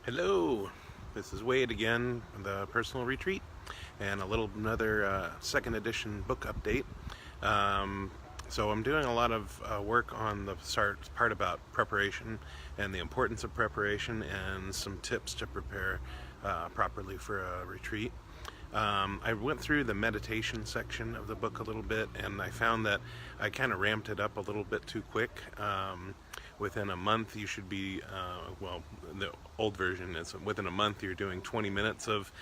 Hello, this is Wade again, the Personal Retreat, and another second edition book update. So I'm doing a lot of work on the part about preparation and the importance of preparation and some tips to prepare properly for a retreat. I went through the meditation section of the book a little bit, and I found that I kind of ramped it up a little bit too quick. Within a month, you should be, the old version is within a month you're doing 20 minutes of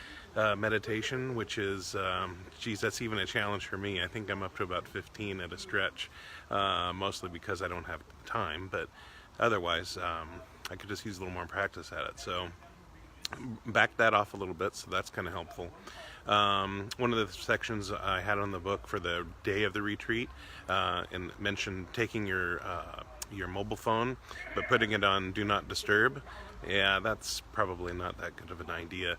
meditation, which is, that's even a challenge for me. I think I'm up to about 15 at a stretch, mostly because I don't have time, but otherwise I could just use a little more practice at it. So back that off a little bit, so that's kind of helpful. One of the sections I had on the book for the day of the retreat and mentioned taking your mobile phone but putting it on do not disturb. Yeah, that's probably not that good of an idea.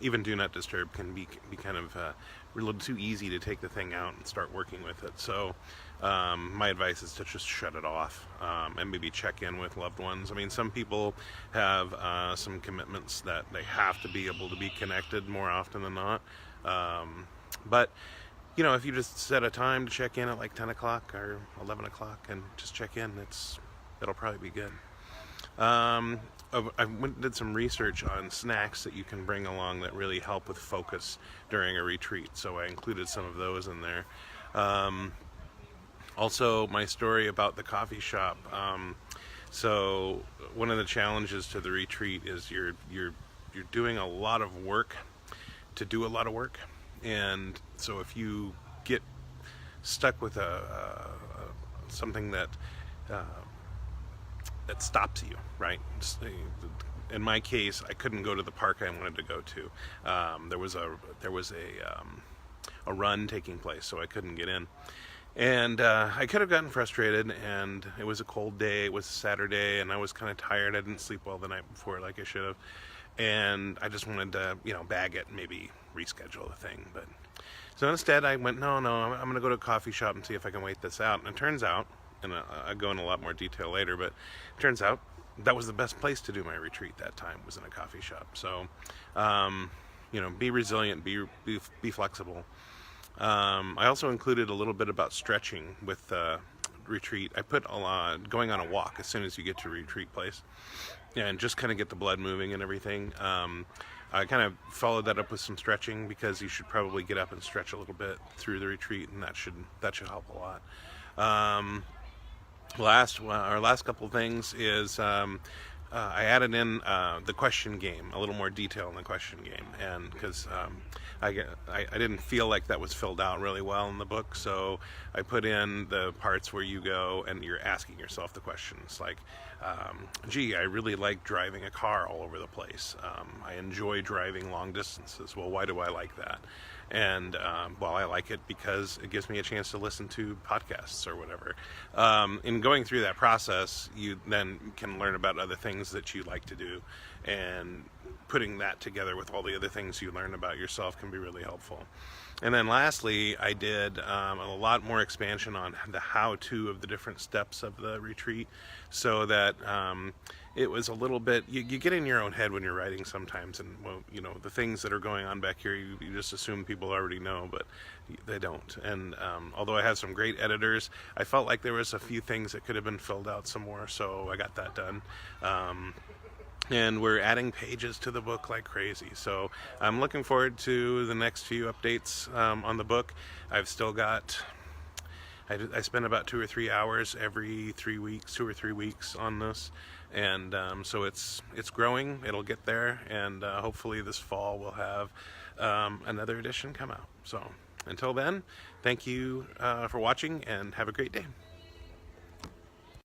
Even do not disturb can be kind of a little too easy to take the thing out and start working with it. So my advice is to just shut it off and maybe check in with loved ones. I mean, some people have some commitments that they have to be able to be connected more often than not. But you know, if you just set a time to check in at like 10 o'clock or 11 o'clock and just check in, it'll probably be good. I did some research on snacks that you can bring along that really help with focus during a retreat, so I included some of those in there. Also, my story about the coffee shop. So one of the challenges to the retreat is you're doing a lot of work to do a lot of work, and so if you get stuck with something that stops you, right? In my case, I couldn't go to the park I wanted to go to. There was a run taking place, so I couldn't get in. And I could have gotten frustrated, and it was a cold day, it was Saturday, and I was kind of tired. I didn't sleep well the night before like I should have. And I just wanted to, bag it and maybe reschedule the thing. But so instead I went, no, I'm going to go to a coffee shop and see if I can wait this out. And it turns out, and I'll go in a lot more detail later, but it turns out that was the best place to do my retreat that time, was in a coffee shop. So, be resilient, be flexible. I also included a little bit about stretching with retreat. I put going on a walk as soon as you get to a retreat place, and just kind of get the blood moving and everything. I kind of followed that up with some stretching, because you should probably get up and stretch a little bit through the retreat, and that should help a lot. Last couple of things is I added in the question game, a little more detail in the question game, and because I didn't feel like that was filled out really well in the book, so I put in the parts where you go and you're asking yourself the questions like, gee, I really like driving a car all over the place. I enjoy driving long distances. Well, why do I like that? And I like it because it gives me a chance to listen to podcasts or whatever. In going through that process, you then can learn about other things that you like to do, and putting that together with all the other things you learn about yourself can be really helpful. And then lastly, I did a lot more expansion on the how-to of the different steps of the retreat, so that it was a little bit, you get in your own head when you're writing sometimes, and the things that are going on back here, you just assume people already know, but they don't. And although I had some great editors, I felt like there was a few things that could have been filled out some more, so I got that done. And we're adding pages to the book like crazy, so I'm looking forward to the next few updates on the book. I've still got, I spend about 2 or 3 hours every 3 weeks, 2 or 3 weeks on this, and so it's growing. It'll get there, and hopefully this fall we'll have another edition come out. So until then, thank you for watching, and have a great day.